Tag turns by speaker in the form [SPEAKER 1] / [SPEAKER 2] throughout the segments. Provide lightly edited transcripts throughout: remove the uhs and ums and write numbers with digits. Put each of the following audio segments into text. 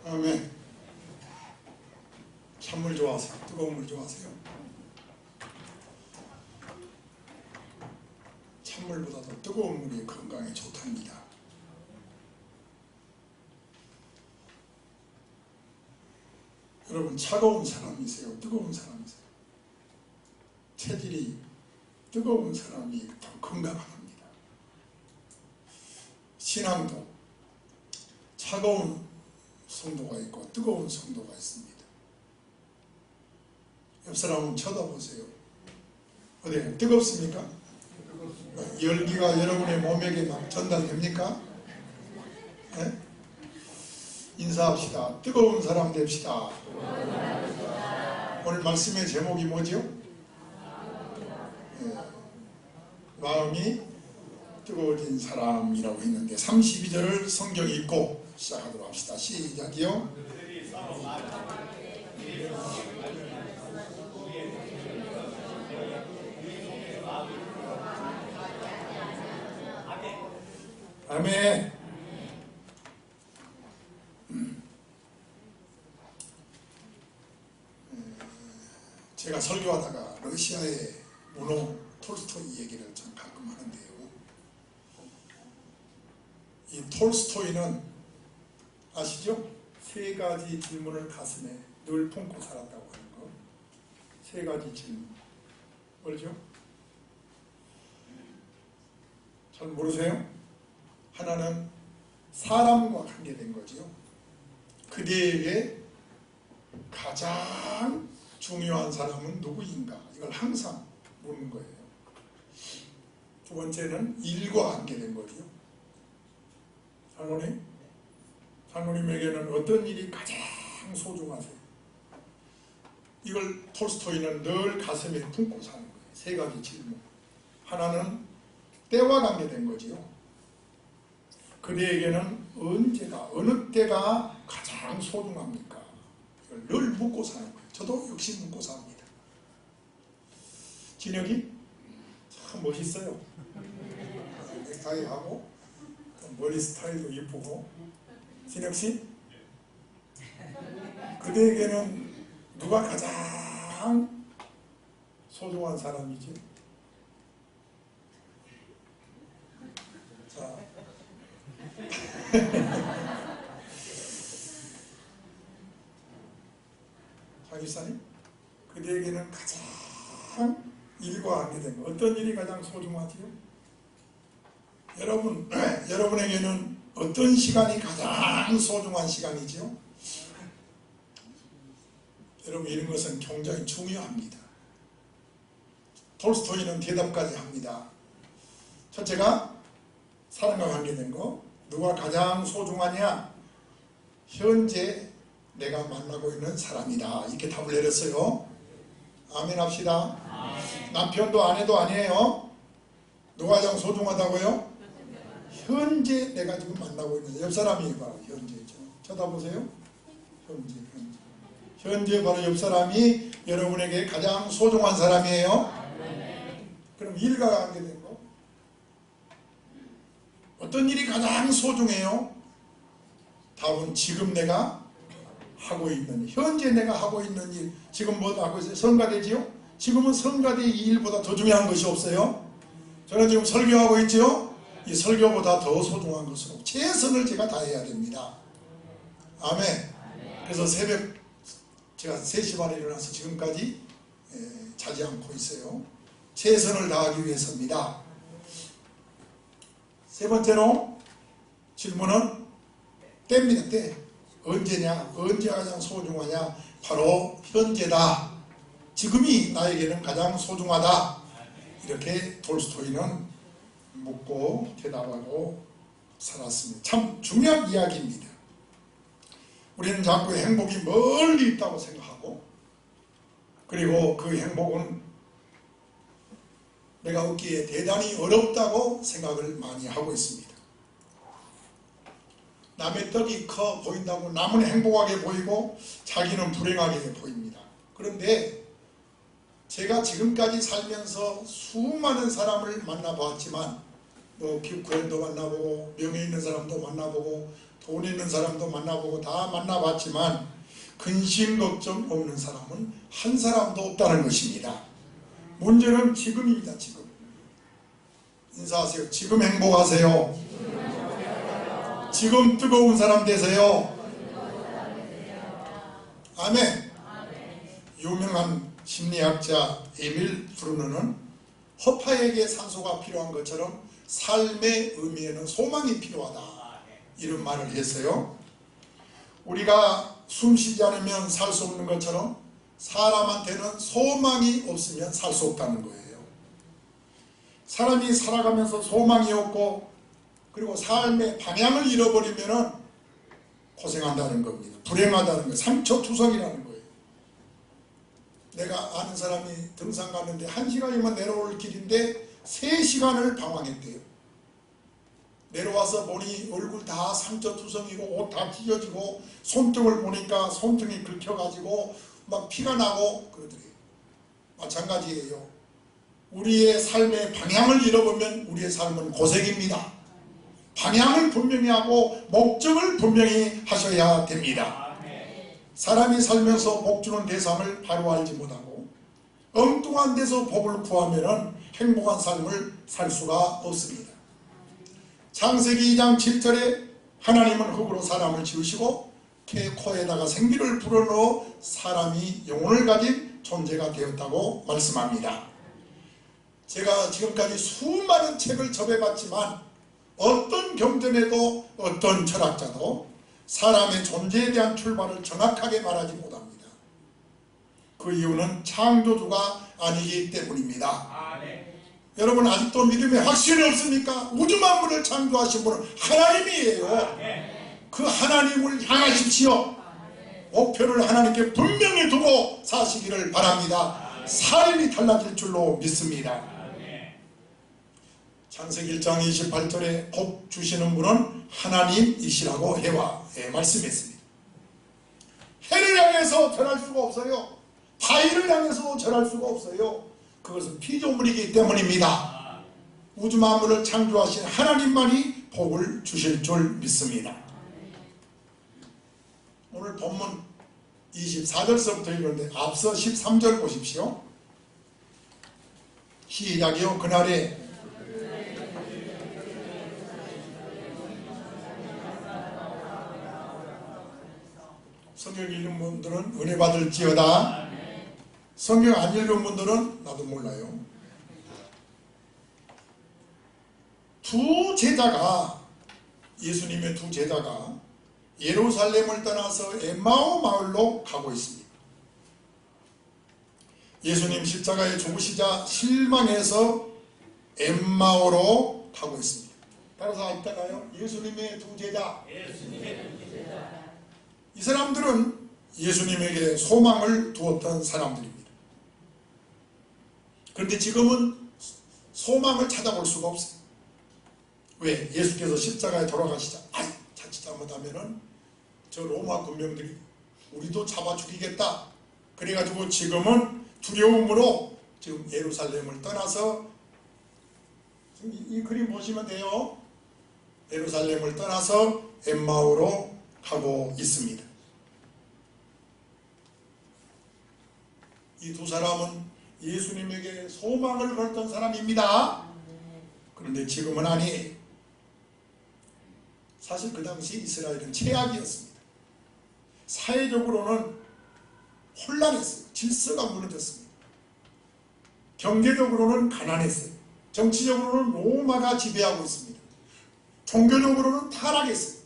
[SPEAKER 1] 다음에 찬물 좋아하세요? 뜨거운 물 좋아하세요? 찬물보다도 뜨거운 물이 건강에 좋답니다. 여러분, 차가운 사람이세요? 뜨거운 사람이세요? 체질이 뜨거운 사람이 더 건강합니다. 신앙도 차가운 성도가 있고 뜨거운 성도가 있습니다. 옆 사람 쳐다보세요. 어디 뜨겁습니까? 열기가 여러분의 몸에게 막 전달됩니까? 네? 인사합시다. 뜨거운 사람 됩시다. 오늘 말씀의 제목이 뭐죠? 네. 마음이 뜨거워진 사람이라고 했는데 32절을 성경 읽고 시작하도록 합시다. 시작이요. 아멘. 제가 설교하다가 러시아의 문호 톨스토이 얘기를 참 가끔 하는데요. 이 톨스토이는 아시죠? 세 가지 질문을 가슴에 늘 품고 살았다고 하는 거. 세 가지 질문. 뭐죠? 잘 모르세요? 하나는 사람과 관계된 거죠. 그대에게 가장 중요한 사람은 누구인가? 이걸 항상 묻는 거예요. 두 번째는 일과 관계된 거죠. 장로님에게는 어떤 일이 가장 소중하세요? 이걸 톨스토이는 늘 가슴에 품고 사는 거예요. 세 가지 질문. 하나는 때와 관계된 거지요. 그대에게는 언제가, 어느 때가 가장 소중합니까? 이걸 늘 묻고 사는 거예요. 저도 역시 묻고 삽니다. 진혁이 참 멋있어요. 넥타이하고 머리 스타일도 예쁘고. 진혁씨, 그대에게는 누가 가장 소중한 사람이지? 자, 장기사님, 그대에게는 가장 일과 관계된 거, 어떤 일이 가장 소중하지요? 여러분에게는 어떤 시간이 가장 소중한 시간이지요? 여러분, 이런 것은 굉장히 중요합니다. 톨스토이는 대답까지 합니다. 첫째가 사람과 관계된 거. 누가 가장 소중하냐? 현재 내가 만나고 있는 사람이다. 이렇게 답을 내렸어요. 아멘 합시다. 남편도 아내도 아니에요. 누가 가장 소중하다고요? 현재 내가 지금 만나고 있는 옆 사람이 바로 현재죠. 쳐다보세요. 현재 바로 옆 사람이 여러분에게 가장 소중한 사람이에요. 그럼 일과 관계된 거. 어떤 일이 가장 소중해요? 답은 지금 내가 하고 있는, 현재 내가 하고 있는 일. 지금 뭐 하고 있어요? 성가대지요? 지금은 성가대의 일보다 더 중요한 것이 없어요. 저는 지금 설교하고 있죠? 이 설교보다 더 소중한 것으로 최선을 제가 다해야 됩니다. 아멘. 그래서 새벽 제가 3시 반에 일어나서 지금까지 자지 않고 있어요. 최선을 다하기 위해서입니다. 세 번째로 질문은 때입니다. 때. 언제냐? 언제가 가장 소중하냐? 바로 현재다. 지금이 나에게는 가장 소중하다. 이렇게 톨스토이는 묻고 대답하고 살았습니다. 참 중요한 이야기입니다. 우리는 자꾸 행복이 멀리 있다고 생각하고, 그리고 그 행복은 내가 얻기에 대단히 어렵다고 생각을 많이 하고 있습니다. 남의 떡이 커 보인다고 남은 행복하게 보이고 자기는 불행하게 보입니다. 그런데 제가 지금까지 살면서 수많은 사람을 만나봤지만 뭐 뷰크랜도 만나보고 명예 있는 사람도 만나보고 돈 있는 사람도 만나보고 다 만나봤지만 근심 걱정 없는 사람은 한 사람도 없다는 것입니다. 문제는 지금입니다. 지금. 인사하세요. 지금 행복하세요. 지금 뜨거운 사람 되세요. 아멘. 유명한 심리학자 에밀 브루너는 허파에게 산소가 필요한 것처럼 삶의 의미에는 소망이 필요하다, 이런 말을 했어요. 우리가 숨쉬지 않으면 살 수 없는 것처럼 사람한테는 소망이 없으면 살 수 없다는 거예요. 사람이 살아가면서 소망이 없고 그리고 삶의 방향을 잃어버리면 고생한다는 겁니다. 불행하다는 거예요. 상처투성이라는 거예요. 내가 아는 사람이 등산 갔는데 1시간이면 내려올 길인데 3시간을 방황했대요. 내려와서 보니 얼굴 다 상처투성이고 옷 다 찢어지고 손등을 보니까 손등이 긁혀가지고 막 피가 나고 그러더래요. 마찬가지예요. 우리의 삶의 방향을 잃어보면 우리의 삶은 고생입니다. 방향을 분명히 하고 목적을 분명히 하셔야 됩니다. 사람이 살면서 복 주는 대상을 바로 알지 못하고 엉뚱한 데서 복을 구하면 행복한 삶을 살 수가 없습니다. 창세기 2장 7절에 하나님은 흙으로 사람을 지으시고 코에다가 생기를 불어넣어 사람이 영혼을 가진 존재가 되었다고 말씀합니다. 제가 지금까지 수많은 책을 접해봤지만 어떤 경전에도 어떤 철학자도 사람의 존재에 대한 출발을 정확하게 말하지 못합니다. 그 이유는 창조주가 아니기 때문입니다. 여러분 아직도 믿음에 확신이 없습니까? 우주 만물을 창조하신 분은 하나님이에요. 그 하나님을 향하십시오. 목표를 하나님께 분명히 두고 사시기를 바랍니다. 삶이 달라질 줄로 믿습니다. 창세기 1장 28절에 복 주시는 분은 하나님이시라고 해와 말씀했습니다. 해를 향해서 절할 수가 없어요. 바위를 향해서 절할 수가 없어요. 그것은 피조물이기 때문입니다. 우주 만물을 창조하신 하나님만이 복을 주실 줄 믿습니다. 오늘 본문 24절서부터 읽었는데 앞서 13절 보십시오. 시작이요. 그날에 성경 읽은 분들은 은혜 받을지어다. 성경 안 읽은 분들은 나도 몰라요. 예수님의 두 제자가 예루살렘을 떠나서 엠마오 마을로 가고 있습니다. 예수님 십자가에 죽으시자 실망해서 엠마오로 가고 있습니다. 따라서 알까요? 예수님의 두 제자. 이 사람들은 예수님에게 소망을 두었던 사람들입니다. 그런데 지금은 소망을 찾아볼 수가 없어요. 왜? 예수께서 십자가에 돌아가시자 자칫 잘못하면은 저 로마 군병들이 우리도 잡아 죽이겠다. 그래가지고 지금은 두려움으로 지금 예루살렘을 떠나서 이 그림 보시면 돼요. 예루살렘을 떠나서 엠마오로 가고 있습니다. 이 두 사람은 예수님에게 소망을 걸었던 사람입니다. 그런데 지금은 아니에요. 사실 그 당시 이스라엘은 최악이었습니다. 사회적으로는 혼란했어요. 질서가 무너졌습니다. 경제적으로는 가난했어요. 정치적으로는 로마가 지배하고 있습니다. 종교적으로는 타락했어요.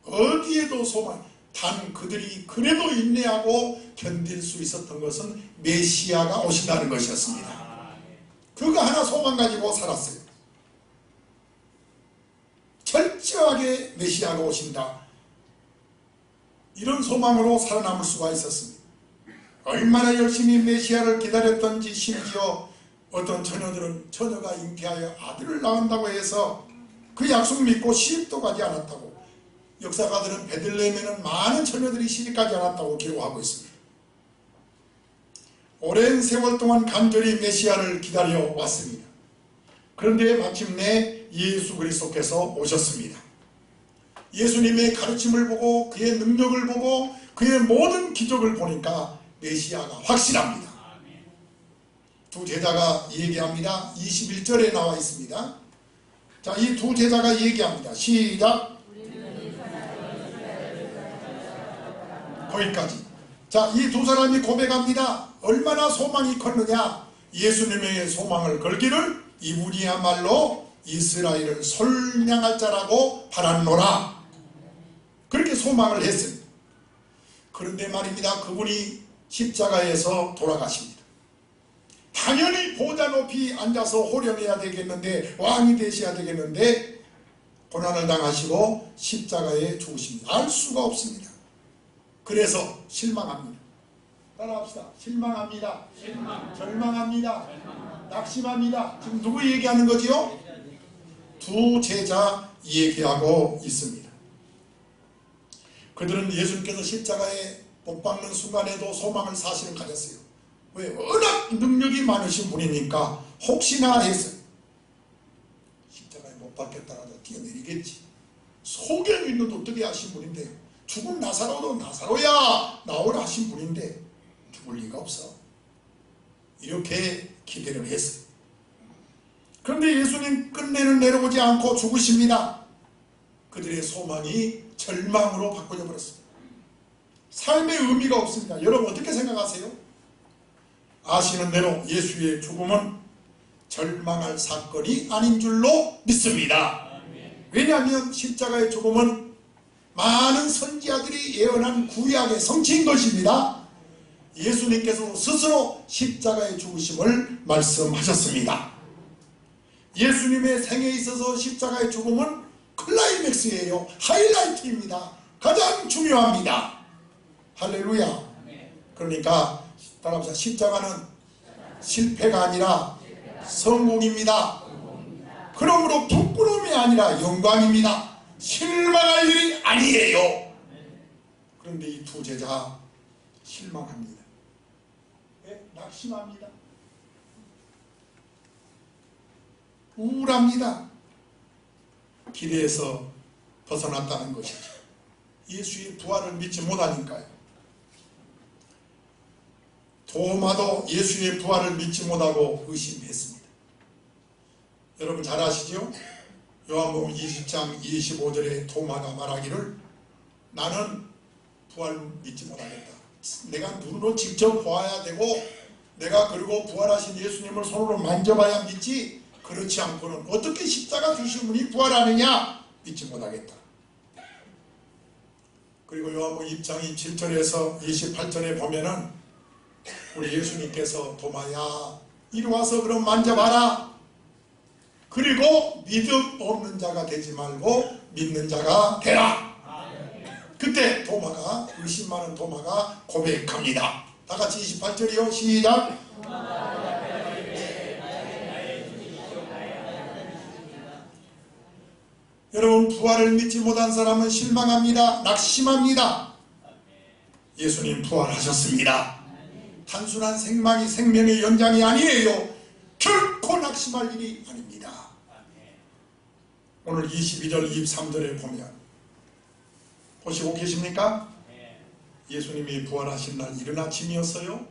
[SPEAKER 1] 어디에도 소망, 단 그들이 그래도 인내하고 견딜 수 있었던 것은 메시아가 오신다는 것이었습니다. 그거 하나 소망 가지고 살았어요. 철저하게 메시아가 오신다. 이런 소망으로 살아남을 수가 있었습니다. 얼마나 열심히 메시아를 기다렸던지 심지어 어떤 처녀들은 처녀가 잉태하여 아들을 낳는다고 해서 그 약속 믿고 시집도 가지 않았다고, 역사가들은 베들레헴에는 많은 처녀들이 시집가지 않았다고 기록하고 있습니다. 오랜 세월 동안 간절히 메시아를 기다려 왔습니다. 그런데 마침내 예수 그리스도께서 오셨습니다. 예수님의 가르침을 보고 그의 능력을 보고 그의 모든 기적을 보니까 메시아가 확실합니다. 두 제자가 얘기합니다. 21절에 나와 있습니다. 자, 이 두 제자가 얘기합니다. 시작. 거기까지. 자, 이 두 사람이 고백합니다. 얼마나 소망이 컸느냐. 예수님의 소망을 걸기를 이분이야말로 이스라엘을 솔량할 자라고 바랐노라. 그렇게 소망을 했습니다. 그런데 말입니다. 그분이 십자가에서 돌아가십니다. 당연히 보좌 높이 앉아서 호령해야 되겠는데, 왕이 되셔야 되겠는데 고난을 당하시고 십자가에 죽으십니다. 알 수가 없습니다. 그래서 실망합니다. 따라합시다. 실망합니다. 절망합니다. 낙심합니다. 지금 누구 얘기하는 거지요? 두 제자 얘기하고 있습니다. 그들은 예수님께서 십자가에 못 박는 순간에도 소망을 사실은 가졌어요. 왜? 워낙 능력이 많으신 분이니까 혹시나 했어요. 십자가에 못 박겠다라도 뛰어내리겠지. 속에 있는 어떻게 하신 분인데, 죽은 나사로도 나사로야 나오라 하신 분인데 죽을 리가 없어. 이렇게 기대를 했어요. 그런데 예수님 끝내는 내려오지 않고 죽으십니다. 그들의 소망이 절망으로 바꿔져 버렸습니다. 삶의 의미가 없습니다. 여러분 어떻게 생각하세요? 아시는 대로 예수의 죽음은 절망할 사건이 아닌 줄로 믿습니다. 왜냐하면 십자가의 죽음은 많은 선지자들이 예언한 구약의 성취인 것입니다. 예수님께서 스스로 십자가의 죽으심을 말씀하셨습니다. 예수님의 생에 있어서 십자가의 죽음은 클라이맥스예요. 하이라이트입니다. 가장 중요합니다. 할렐루야. 그러니까 따라합시다. 십자가는 실패가 아니라 성공입니다. 그러므로 부끄러움이 아니라 영광입니다. 실망할 일이 아니에요. 그런데 이 두 제자 실망합니다. 네? 낙심합니다. 우울합니다. 기대에서 벗어났다는 것이죠. 예수의 부활을 믿지 못하니까요. 도마도 예수의 부활을 믿지 못하고 의심했습니다. 여러분 잘 아시죠? 요한복음 20장 25절에 도마가 말하기를 나는 부활 믿지 못하겠다. 내가 눈으로 직접 보아야 되고 내가 그리고 부활하신 예수님을 손으로 만져봐야 믿지, 그렇지 않고는 어떻게 십자가 주신 분이 부활하느냐 믿지 못하겠다. 그리고 요한복음 2장 27절에서 28절에 보면은 우리 예수님께서 도마야 이리 와서 그럼 만져봐라. 그리고 믿음 없는 자가 되지 말고 믿는 자가 되라. 그때 도마가, 의심 많은 도마가 고백합니다. 다같이 28절이요. 시작. 여러분 부활을 믿지 못한 사람은 실망합니다. 낙심합니다. 예수님 부활하셨습니다. 단순한 생망이 생명의 연장이 아니에요. 결코 낙심할 일이 아닙니다. 오늘 22절 23절에 보면 보시고 계십니까? 예수님이 부활하신 날 이른 아침이었어요.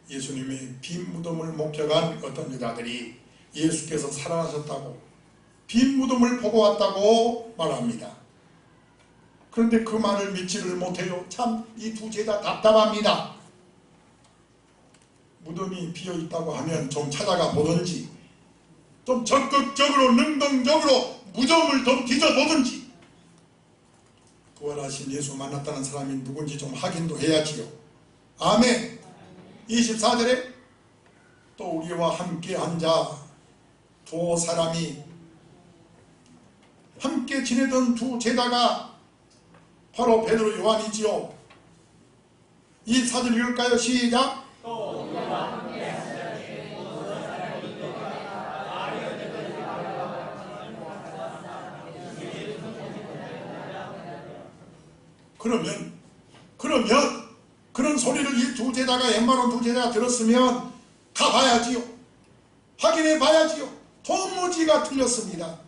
[SPEAKER 1] 예수님의 빈 무덤을 목격한 어떤 여자들이 예수께서 살아나셨다고, 빈 무덤을 보고 왔다고 말합니다. 그런데 그 말을 믿지를 못해요. 참 이 두 제자 답답합니다. 무덤이 비어있다고 하면 좀 찾아가 보든지, 좀 적극적으로 능동적으로 무덤을 좀 뒤져보든지, 부활하신 예수 만났다는 사람이 누군지 좀 확인도 해야지요. 아멘. 24절에 또 우리와 함께 앉아 두 사람이 함께 지내던 두 제자가 바로 베드로 요한이지요. 이 사절 읽을까요? 시작. 그러면 그런 소리를 이 두 제자가, 엠마온 두 제자가 들었으면 가봐야지요. 확인해 봐야지요. 도무지가 틀렸습니다.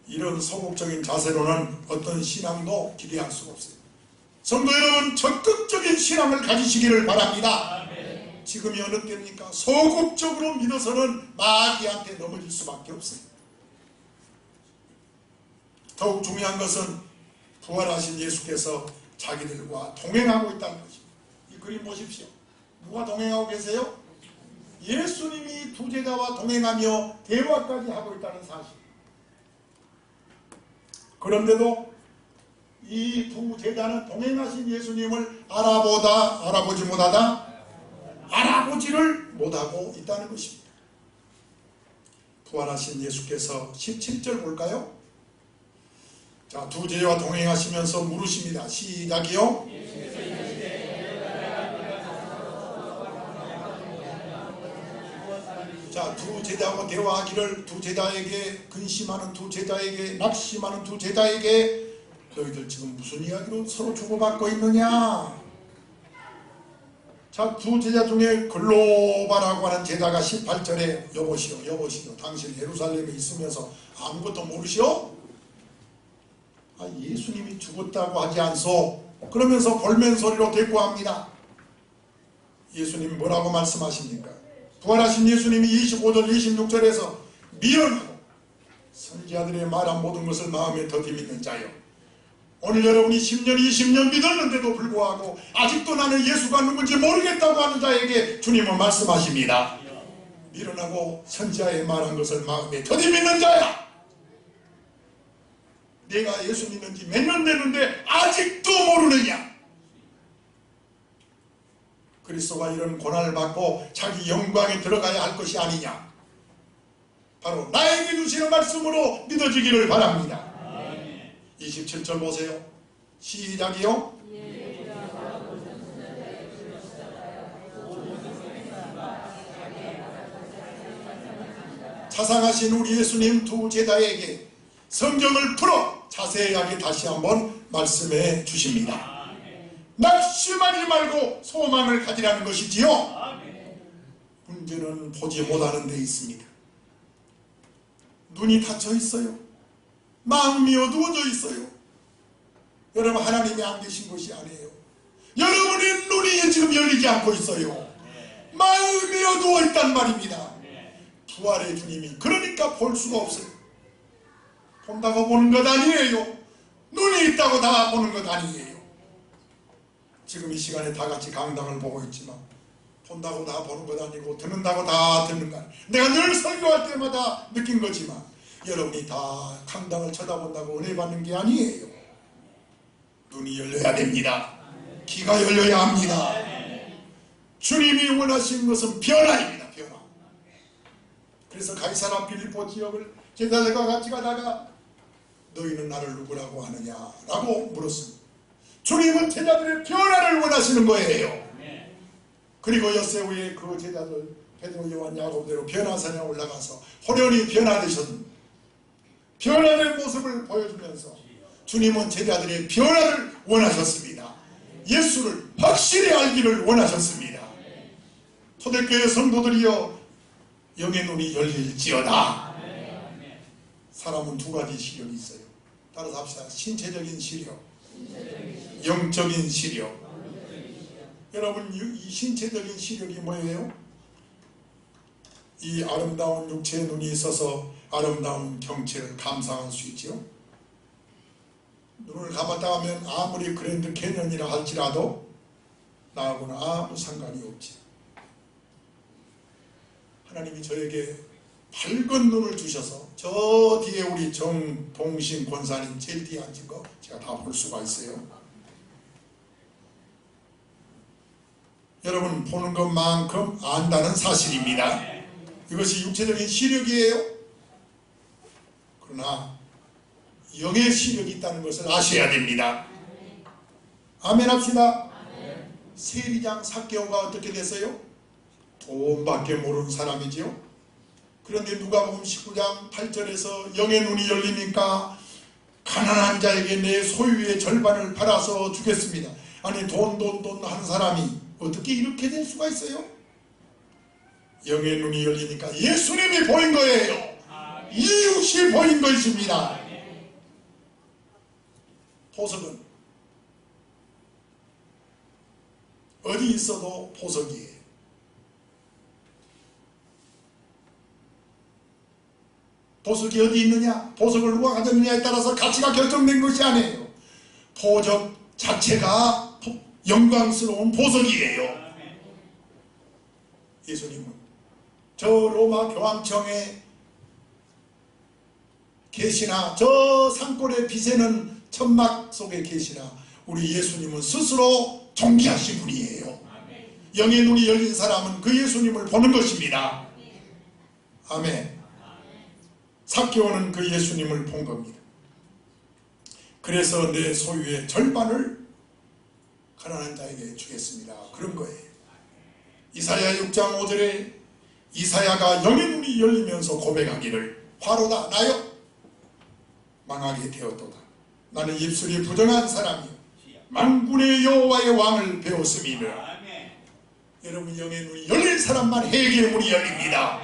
[SPEAKER 1] 이런 소극적인 자세로는 어떤 신앙도 기대할 수가 없어요. 성도 여러분, 적극적인 신앙을 가지시기를 바랍니다. 지금이 어느 때입니까? 소극적으로 믿어서는 마귀한테 넘어질 수밖에 없어요. 더욱 중요한 것은 부활하신 예수께서 자기들과 동행하고 있다는 것입니다. 이 그림 보십시오. 누가 동행하고 계세요? 예수님이 두 제자와 동행하며 대화까지 하고 있다는 사실. 그런데도 이 두 제자는 동행하신 예수님을 알아보지 못하다 알아보지를 못하고 있다는 것입니다. 부활하신 예수께서 17절 볼까요? 자, 두 제자와 동행하시면서 물으십니다. 시작이요. 자, 두 제자와 대화하기를, 두 제자에게 근심하는 두 제자에게, 낙심하는 두 제자에게 너희들 지금 무슨 이야기로 서로 주고받고 있느냐? 자, 두 제자 중에 글로바라고 하는 제자가 18절에 여보시오 당신 예루살렘에 있으면서 아무것도 모르시오? 예수님이 죽었다고 하지 않소? 그러면서 볼멘 소리로 대꾸합니다. 예수님 뭐라고 말씀하십니까? 부활하신 예수님이 25절 26절에서 미련하고 선지자들의 말한 모든 것을 마음에 더디 믿는 자요, 오늘 여러분이 10년 20년 믿었는데도 불구하고 아직도 나는 예수가 누군지 모르겠다고 하는 자에게 주님은 말씀하십니다. 미련하고 선지자의 말한 것을 마음에 더디 믿는 자야, 내가 예수 믿는 지 몇 년 됐는데 아직도 모르느냐? 그리스도가 이런 고난을 받고 자기 영광에 들어가야 할 것이 아니냐? 바로 나에게 주시는 말씀으로 믿어지기를 바랍니다. 27절 보세요. 시작이요. 자상하신 우리 예수님 두 제자에게 성경을 풀어 자세하게 다시 한번 말씀해 주십니다. 낙심하지 말고 소망을 가지라는 것이지요. 문제는 보지 못하는 데 있습니다. 눈이 닫혀 있어요. 마음이 어두워져 있어요. 여러분, 하나님이 안 계신 것이 아니에요. 여러분의 눈이 지금 열리지 않고 있어요. 마음이 어두워 있단 말입니다. 부활의 주님이 그러니까 볼 수가 없어요. 본다고 보는 것 아니에요. 눈이 있다고 다 보는 것 아니에요. 지금 이 시간에 다 같이 강당을 보고 있지만 본다고 다 보는 것 아니고 듣는다고 다 듣는 것 아니에요. 내가 늘 설교할 때마다 느낀 거지만 여러분이 다 강당을 쳐다본다고 은혜 받는 게 아니에요. 눈이 열려야 됩니다. 귀가 열려야 합니다. 주님이 원하시는 것은 변화입니다. 변화. 그래서 가이사라 빌립보 지역을 제자들과 같이 가다가 너희는 나를 누구라고 하느냐 라고 물었습니다. 주님은 제자들의 변화를 원하시는 거예요. 그리고 엿새 후에 그 제자들 베드로, 요한, 야고보대로 변화산에 올라가서 호련히 변화된 모습을 보여주면서 주님은 제자들의 변화를 원하셨습니다. 예수를 확실히 알기를 원하셨습니다. 초대교회 성도들이여, 영의 눈이 열릴지어다. 사람은 두 가지 시력이 있어요. 따라서 합시다. 신체적인 시력, 영적인 시력. 여러분, 이 신체적인 시력이 뭐예요? 이 아름다운 육체의 눈이 있어서 아름다운 경치를 감상할 수 있죠. 눈을 감았다 하면 아무리 그랜드 캐년이라 할지라도 나하고는 아무 상관이 없지. 하나님이 저에게 밝은 눈을 주셔서 저 뒤에 우리 정동신 권사님 제일 뒤에 앉은 거 제가 다 볼 수가 있어요. 여러분, 보는 것만큼 안다는 사실입니다. 이것이 육체적인 시력이에요. 그러나 영의 시력이 있다는 것을 아셔야 됩니다. 아멘 합시다. 세리장 삭개오가 어떻게 됐어요? 돈밖에 모르는 사람이지요. 그런데 누가복음 19장 8절에서 영의 눈이 열리니까 가난한 자에게 내 소유의 절반을 팔아서 주겠습니다. 아니, 돈 하는 사람이 어떻게 이렇게 될 수가 있어요? 영의 눈이 열리니까 예수님이 보인 거예요. 이웃이 보인 것입니다. 보석은 어디 있어도 보석이에요. 보석이 어디 있느냐? 보석을 누가 가졌느냐에 따라서 가치가 결정된 것이 아니에요. 보석 자체가 영광스러운 보석이에요. 예수님은 저 로마 교황청에 계시나 저 산골에 비새는 천막 속에 계시나 우리 예수님은 스스로 존귀하신 분이에요. 영의 눈이 열린 사람은 그 예수님을 보는 것입니다. 아멘. 삭개오는 그 예수님을 본 겁니다. 그래서 내 소유의 절반을 가난한 자에게 주겠습니다. 그런 거예요. 이사야 6장 5절에 이사야가 영의 눈이 열리면서 고백하기를 화로다 나여 망하게 되었도다. 나는 입술이 부정한 사람이요 만군의 여호와의 왕을 배웠음이니라. 여러분 영의 눈이 열린 사람만 회개의 문이 열립니다.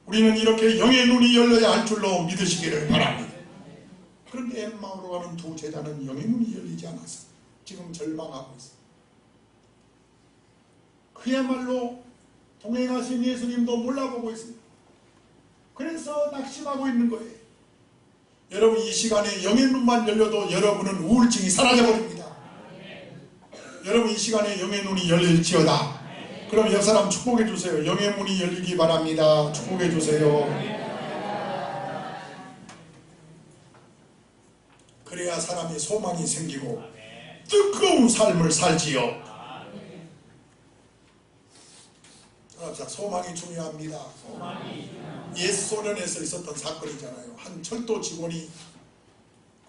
[SPEAKER 1] 우리는 이렇게 영의 눈이 열려야 할 줄로 믿으시기를 바랍니다. 그런데 엠마오로 가는 두 제자는 영의 눈이 열리지 않아서 지금 절망하고 있습니다. 그야말로 동행하신 예수님도 몰라보고 있습니다. 그래서 낙심하고 있는 거예요. 여러분 이 시간에 영의 눈만 열려도 여러분은 우울증이 사라져버립니다. 여러분 이 시간에 영의 눈이 열릴지어다. 그럼 옆 사람 축복해 주세요. 영의 문이 열리기 바랍니다. 축복해 주세요. 그래야 사람이 소망이 생기고 뜨거운 삶을 살지요. 소망이 중요합니다. 옛 소련에서 있었던 사건이잖아요. 한 철도 직원이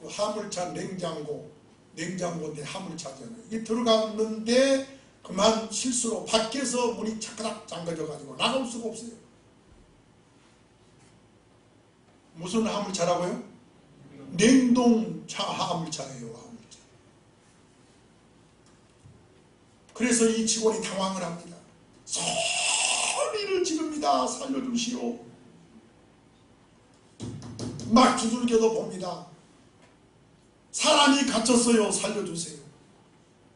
[SPEAKER 1] 그 화물차 냉장고인데 화물차잖아요. 이게 들어갔는데 그만 실수로 밖에서 문이 차크락 잠가져 가지고 나갈 수가 없어요. 무슨 화물차라고요? 냉동차 화물차예요. 화물차. 그래서 이 직원이 당황을 합니다. 소리를 지릅니다. 살려주시오. 막 두들겨도 봅니다. 사람이 갇혔어요. 살려주세요.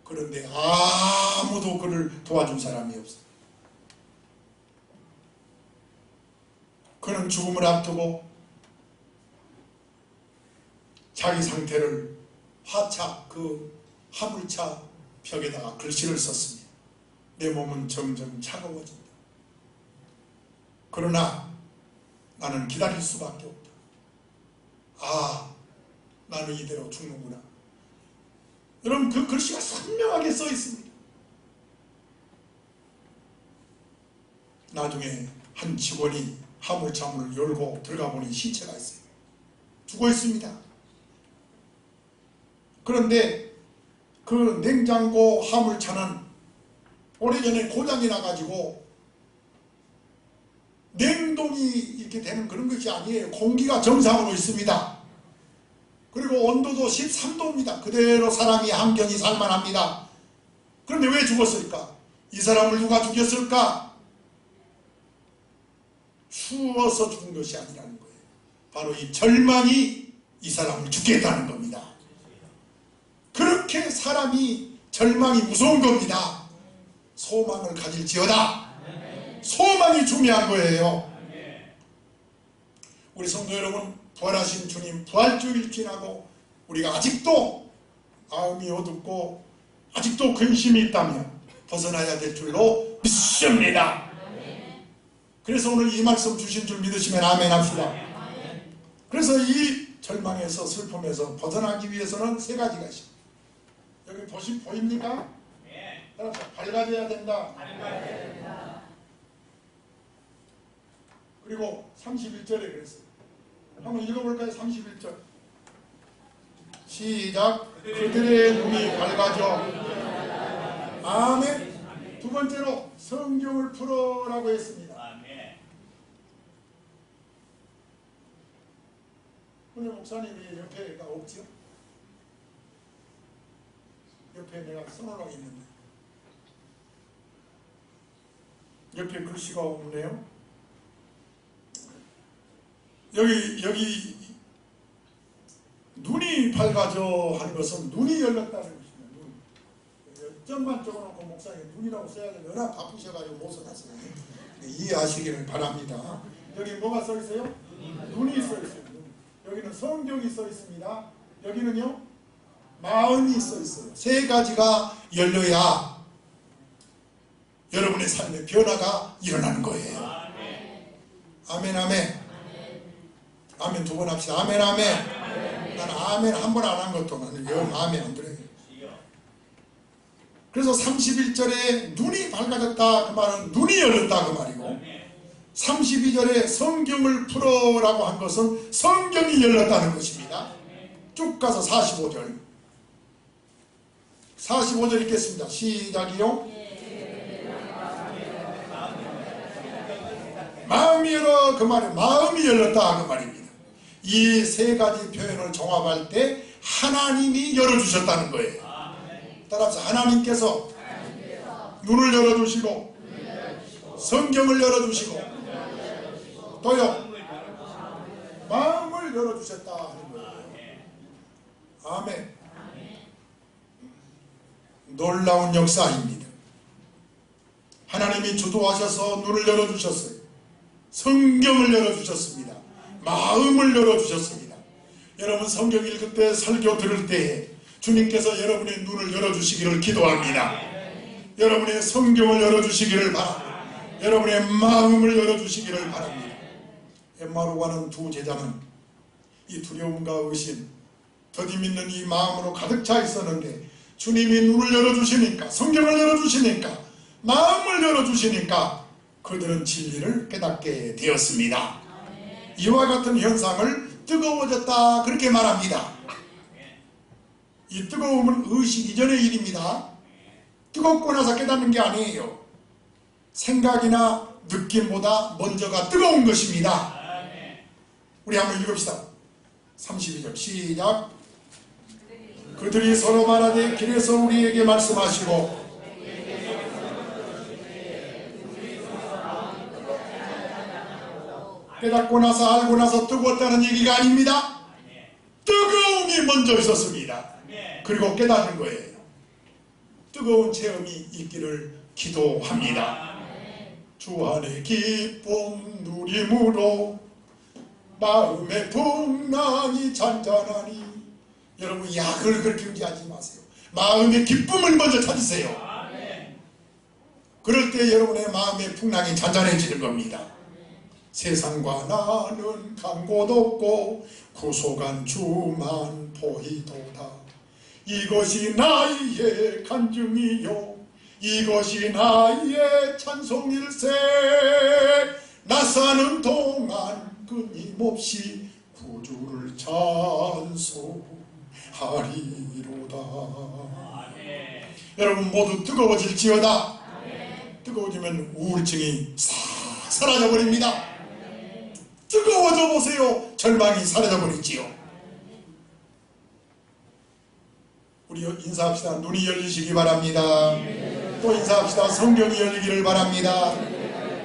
[SPEAKER 1] 그런데 아무도 그를 도와준 사람이 없어요. 그는 죽음을 앞두고 자기 상태를 그 화물차 벽에다가 글씨를 썼습니다. 내 몸은 점점 차가워진다. 그러나 나는 기다릴 수밖에 없다. 아, 나는 이대로 죽는구나. 여러분 그 글씨가 선명하게 써 있습니다. 나중에 한 직원이 화물차 문을 열고 들어가 보니 시체가 있어요. 죽어 있습니다. 그런데 그 냉장고 화물차는 오래전에 고장이 나가지고 냉동이 이렇게 되는 그런 것이 아니에요. 공기가 정상으로 있습니다. 그리고 온도도 13도입니다. 그대로 사람이 환경이 살만합니다. 그런데 왜 죽었을까? 이 사람을 누가 죽였을까? 추워서 죽은 것이 아니라는 거예요. 바로 이 절망이 이 사람을 죽게 했다는 겁니다. 그렇게 사람이 절망이 무서운 겁니다. 소망을 가질지어다. 소망이 중요한 거예요. 우리 성도 여러분, 부활하신 주님 부활주일 지나고 우리가 아직도 마음이 어둡고 아직도 근심이 있다면 벗어나야 될 줄로 믿습니다. 그래서 오늘 이 말씀 주신 줄 믿으시면 아멘 합시다. 그래서 이 절망에서 슬픔에서 벗어나기 위해서는 세 가지가 있습니다. 여기 보입니까? 밝아져야 된다. 그리고 31절에 그랬어요. 한번 읽어볼까요? 31절 시작. 그들의 눈이 밝아져. 아멘. 두 번째로 성경을 풀어라고 했습니다. 오늘 목사님이 옆에가 없죠? 옆에 내가 써놓으라고 있는데 옆에 글씨가 없네요. 여기 눈이 눈이 밝아져 하는 것은 눈이 열렸다는 것입니다. 눈. 점만 적어놓고 목사님 눈이라고 써야지 워낙 바쁘셔가지고 못 써놨어요. 이해하시기를 바랍니다. 여기 뭐가 써 있어요? 눈이 써 있어요. 여기는 성경이 써 있습니다. 여기는요 마음이 써 있어요. 세 가지가 열려야 여러분의 삶의 변화가 일어나는 거예요. 아멘 아멘. 아멘 두 번 합시다. 아멘 아멘. 나는 아멘 한 번 안 한 것도 나는 영 아멘 안 들어요. 그래서 31절에 눈이 밝아졌다 그 말은 눈이 열렸다 그 말이고, 32절에 성경을 풀어라고 한 것은 성경이 열렸다는 것입니다. 쭉 가서 45절 읽겠습니다. 시작이요. 마음이 열어 그 말이 마음이 열렸다 그 말입니다. 이 세 가지 표현을 종합할 때 하나님이 열어주셨다는 거예요. 따라서 하나님께서 눈을 열어주시고 성경을 열어주시고 또요 마음을 열어주셨다 하는 거예요. 아멘. 놀라운 역사입니다. 하나님이 주도하셔서 눈을 열어주셨어요. 성경을 열어주셨습니다. 마음을 열어주셨습니다. 여러분 성경 읽을 때 설교 들을 때에 주님께서 여러분의 눈을 열어주시기를 기도합니다. 여러분의 성경을 열어주시기를 바랍니다. 여러분의 마음을 열어주시기를 바랍니다. 엠마오로 가는 두 제자는 이 두려움과 의심, 더디 믿는 이 마음으로 가득 차 있었는데 주님이 눈을 열어주시니까, 성경을 열어주시니까, 마음을 열어주시니까 그들은 진리를 깨닫게 되었습니다. 이와 같은 현상을 뜨거워졌다 그렇게 말합니다. 이 뜨거움은 의식 이전의 일입니다. 뜨겁고 나서 깨닫는 게 아니에요. 생각이나 느낌보다 먼저가 뜨거운 것입니다. 우리 한번 읽읍시다. 32절 시작. 그들이 서로 말하되 길에서 우리에게 말씀하시고 깨닫고 나서 알고 나서 뜨거웠다는 얘기가 아닙니다. 뜨거움이 먼저 있었습니다. 그리고 깨닫는 거예요. 뜨거운 체험이 있기를 기도합니다. 주 안에 기쁨 누림으로 마음의 풍랑이 잔잔하니. 여러분 약을 그렇게 의지하지 마세요. 마음의 기쁨을 먼저 찾으세요. 그럴 때 여러분의 마음의 풍랑이 잔잔해지는 겁니다. 세상과 나는 간 곳 없고 구속한 주만 보이도다. 이것이 나의 간증이요 이것이 나의 찬송일세. 나 사는 동안 끊임없이 구주를 찬송하리로다. 여러분 모두 뜨거워질지어다. 뜨거워지면 우울증이 싹 사라져버립니다. 뜨거워져 보세요. 절망이 사라져버리지요. 우리 인사합시다. 눈이 열리시기 바랍니다. 또 인사합시다. 성경이 열리기를 바랍니다.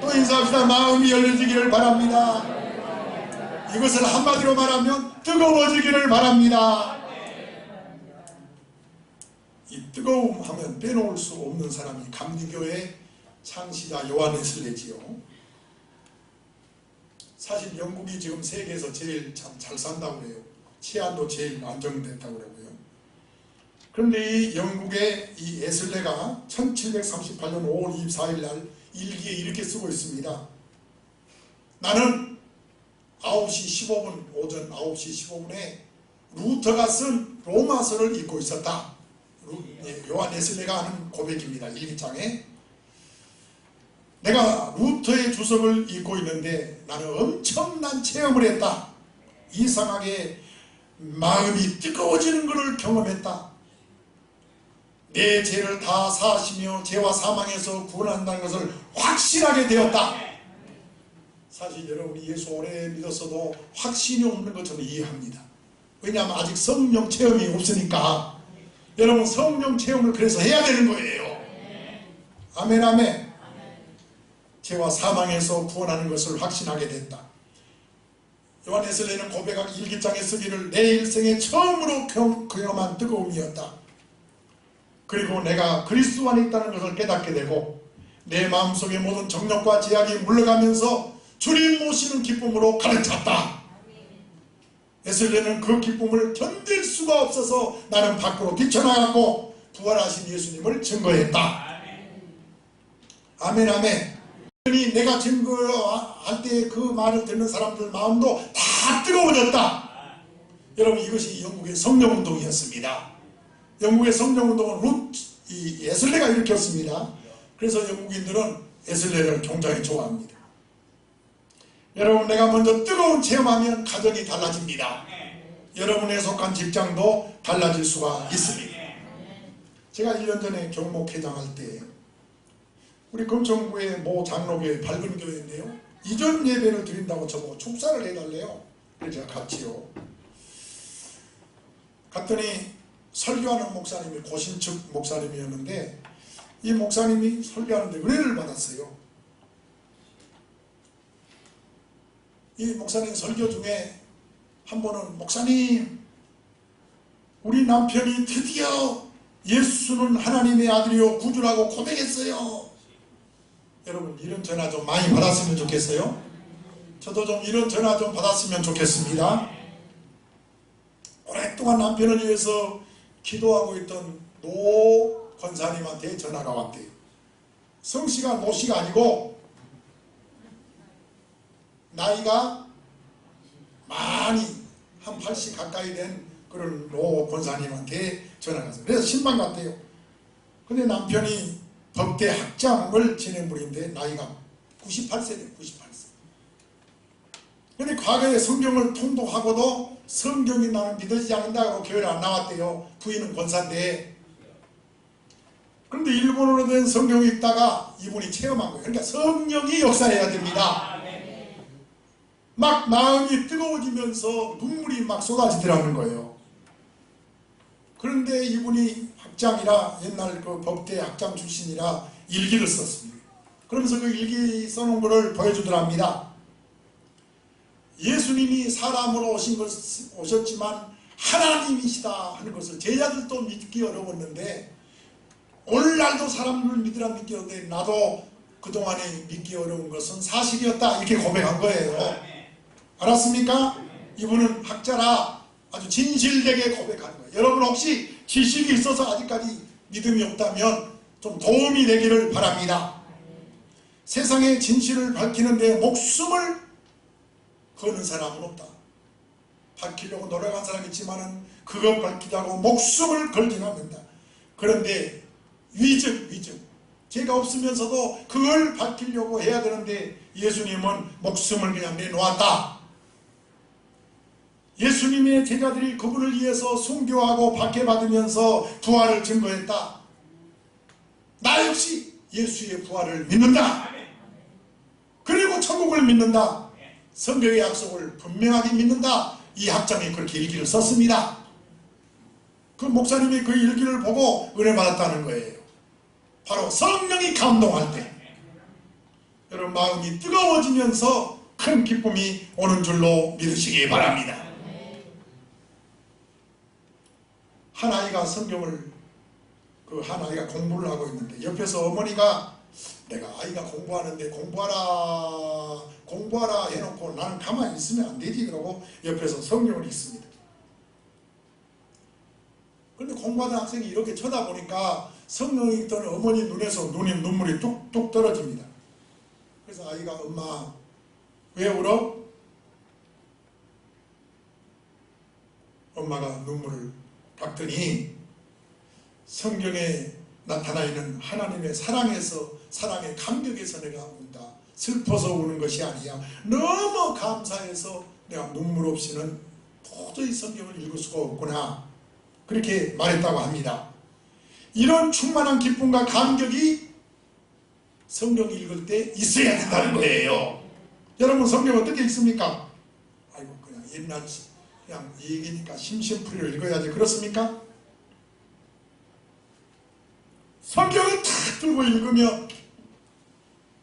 [SPEAKER 1] 또 인사합시다. 마음이 열려지기를 바랍니다. 이것을 한마디로 말하면 뜨거워지기를 바랍니다. 이 뜨거움 하면 빼놓을 수 없는 사람이 감리교의 창시자 요한 웨슬리지요. 사실 영국이 지금 세계에서 제일 참 잘 산다고 그래요. 치안도 제일 안정됐다고 그러고요. 그런데 이 영국의 이 웨슬레가 1738년 5월 24일 날 일기에 이렇게 쓰고 있습니다. 나는 9시 15분, 오전 9시 15분에 루터가 쓴 로마서를 읽고 있었다. 요한 웨슬레가 하는 고백입니다. 일기장에. 내가 루터의 주석을 읽고 있는데 나는 엄청난 체험을 했다. 이상하게 마음이 뜨거워지는 것을 경험했다. 내 죄를 다 사하시며 죄와 사망에서 구원한다는 것을 확신하게 되었다. 사실 여러분이 예수 오래 믿었어도 확신이 없는 것처럼 이해합니다. 왜냐하면 아직 성령 체험이 없으니까. 여러분 성령 체험을 그래서 해야 되는 거예요. 아멘 아멘. 죄와 사망에서 구원하는 것을 확신하게 됐다. 요한 웨슬리는 고백하기 일기장에 쓰기를 내 일생에 처음으로 경험한 뜨거움이었다. 그리고 내가 그리스도 안에 있다는 것을 깨닫게 되고 내 마음속의 모든 정욕과 제약이 물러가면서 주님 모시는 기쁨으로 가득 찼다. 웨슬리는 그 기쁨을 견딜 수가 없어서 나는 밖으로 뛰쳐나갔고 부활하신 예수님을 증거했다. 아멘 아멘. 내가 증거할 때 그 말을 듣는 사람들 마음도 다 뜨거워졌다. 여러분, 이것이 영국의 성령운동이었습니다. 영국의 성령운동은 웨슬리가 일으켰습니다. 그래서 영국인들은 웨슬리를 굉장히 좋아합니다. 여러분, 내가 먼저 뜨거운 체험하면 가정이 달라집니다. 여러분의 속한 직장도 달라질 수가 있습니다. 제가 1년 전에 경목회장할 때 우리 금천구의 모 장로교회 밝은 교회인데요, 이전 예배를 드린다고 저보고 축사를 해달래요. 그래서 제가 갔지요. 갔더니 설교하는 목사님이 고신측 목사님이었는데 이 목사님이 설교하는데 은혜를 받았어요. 이 목사님 설교 중에 한 번은 목사님, 우리 남편이 드디어 예수는 하나님의 아들이요 구주라고 고백했어요. 여러분, 이런 전화 좀 많이 받았으면 좋겠어요. 저도 좀 이런 전화 좀 받았으면 좋겠습니다. 오랫동안 남편을 위해서 기도하고 있던 노 권사님한테 전화가 왔대요. 성씨가 노씨가 아니고 나이가 많이 한 80 가까이 된 그런 노 권사님한테 전화가 왔어요. 그래서 신방 갔대요. 근데 남편이 법대 학장을 지낸 분인데 나이가 98세래요. 98세. 근데 과거에 성경을 통독하고도 성경이 나는 믿어지지 않는다고 교회를 안 나왔대요. 부인은 권사인데. 그런데 일본어로 된 성경을 읽다가 이분이 체험한 거예요. 그러니까 성령이 역사해야 됩니다. 막 마음이 뜨거워지면서 눈물이 막 쏟아지더라는 거예요. 그런데 이분이 학장이라 옛날 그 법대 학장 출신이라 일기를 썼습니다. 그러면서 그 일기 써놓은 거를 보여주더랍니다. 예수님이 사람으로 오셨지만 하나님이시다 하는 것을 제자들도 믿기 어려웠는데 오늘날도 사람들을 믿으라 믿기 어려운데 나도 그동안에 믿기 어려운 것은 사실이었다 이렇게 고백한 거예요. 알았습니까? 이분은 학자라 아주 진실되게 고백하는 거예요. 여러분 혹시 지식이 있어서 아직까지 믿음이 없다면 좀 도움이 되기를 바랍니다. 세상의 진실을 밝히는 데 목숨을 거는 사람은 없다. 밝히려고 노력한 사람이 있지만 그걸 밝히자고 목숨을 걸지는 않는다. 그런데 위증 죄가 없으면서도 그걸 밝히려고 해야 되는데 예수님은 목숨을 그냥 내놓았다. 예수님의 제자들이 그분을 위해서 순교하고 박해받으면서 부활을 증거했다. 나 역시 예수의 부활을 믿는다. 그리고 천국을 믿는다. 성경의 약속을 분명하게 믿는다. 이 학장이 그렇게 일기를 썼습니다. 그 목사님이 그 일기를 보고 은혜 받았다는 거예요. 바로 성령이 감동할 때 여러분 마음이 뜨거워지면서 큰 기쁨이 오는 줄로 믿으시기 바랍니다. 한 아이가 성경을 한 아이가 공부를 하고 있는데 옆에서 어머니가 내가 아이가 공부하는데 공부하라 해놓고 나는 가만히 있으면 안 되지 그러고 옆에서 성경을 읽습니다. 그런데 공부하던 학생이 이렇게 쳐다보니까 성경 읽던 어머니 눈에서 눈물이 뚝뚝 떨어집니다. 그래서 아이가 엄마 왜 울어? 엄마가 눈물을 닦더니 성경에 나타나 있는 하나님의 사랑에서 사랑의 감격에서 내가 운다. 슬퍼서 우는 것이 아니야. 너무 감사해서 내가 눈물 없이는 도저히 성경을 읽을 수가 없구나. 그렇게 말했다고 합니다. 이런 충만한 기쁨과 감격이 성경 읽을 때 있어야 된다는 거예요. 여러분 성경 어떻게 읽습니까? 아이고 그냥 옛날 그냥 얘기니까 심심풀이를 읽어야지 그렇습니까? 성경을 탁 들고 읽으면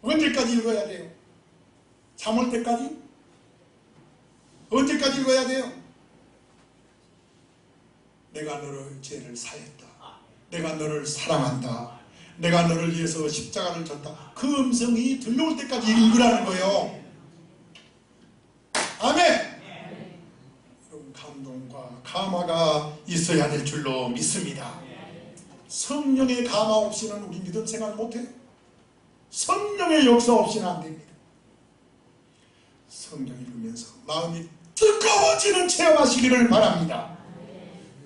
[SPEAKER 1] 언제까지 읽어야 돼요? 잠올 때까지? 언제까지 읽어야 돼요? 내가 너를 죄를 사했다. 내가 너를 사랑한다. 내가 너를 위해서 십자가를 졌다. 그 음성이 들려올 때까지 읽으라는 거예요. 아멘. 여러분, 감동과 감화가 있어야 될 줄로 믿습니다. 성령의 감화 없이는 우리 믿음 생활 못해요. 성령의 역사 없이는 안 됩니다. 성경 읽으면서 마음이 뜨거워지는 체험하시기를 바랍니다.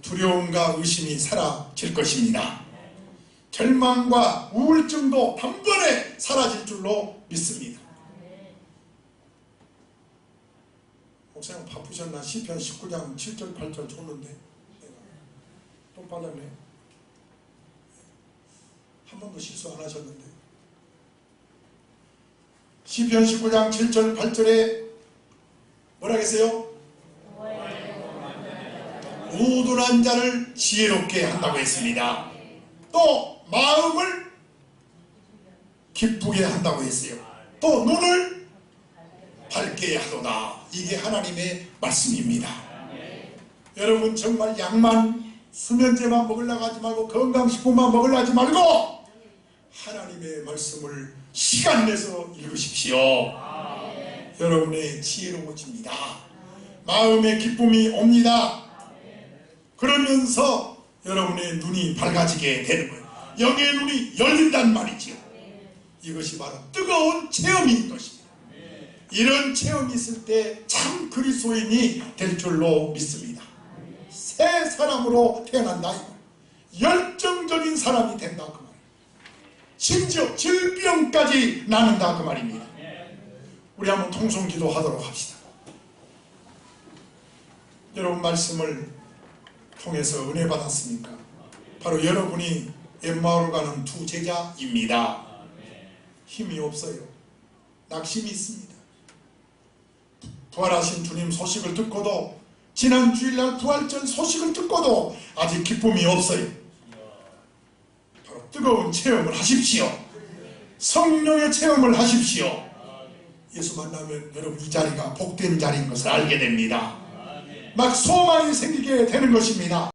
[SPEAKER 1] 두려움과 의심이 사라질 것입니다. 절망과 우울증도 단번에 사라질 줄로 믿습니다. 목사님 바쁘셨나? 시편 19장 7절 8절 줬는데 또 빨랐네. 한 번도 실수 안 하셨는데. 시편 19장 7절 8절에 뭐라 했어요? 우둔한 자를 지혜롭게 한다고 했습니다. 또 마음을 기쁘게 한다고 했어요. 또 눈을 밝게 하도다. 이게 하나님의 말씀입니다. 여러분, 정말 약만 수면제만 먹으려고 하지 말고 건강식품만 먹으려고 하지 말고 하나님의 말씀을 시간 내서 읽으십시오. 여러분의 지혜로워집니다. 마음의 기쁨이 옵니다. 그러면서 여러분의 눈이 밝아지게 되는 거예요. 영의 눈이 열린단 말이지요. 이것이 바로 뜨거운 체험인 것입니다. 이런 체험이 있을 때 참 그리스도인이 될 줄로 믿습니다. 새 사람으로 태어난다. 열정적인 사람이 된다 그 말이에요. 심지어 질병까지 나는다 그 말입니다. 우리 한번 통성기도 하도록 합시다. 여러분, 말씀을 통해서 은혜 받았습니까? 바로 여러분이 엠마오로 가는 두 제자입니다. 힘이 없어요. 낙심이 있습니다. 부활하신 주님 소식을 듣고도, 지난 주일날 부활절 소식을 듣고도 아직 기쁨이 없어요. 바로 뜨거운 체험을 하십시오. 성령의 체험을 하십시오. 예수 만나면 여러분 이 자리가 복된 자리인 것을 알게 됩니다. 막 소망이 생기게 되는 것입니다.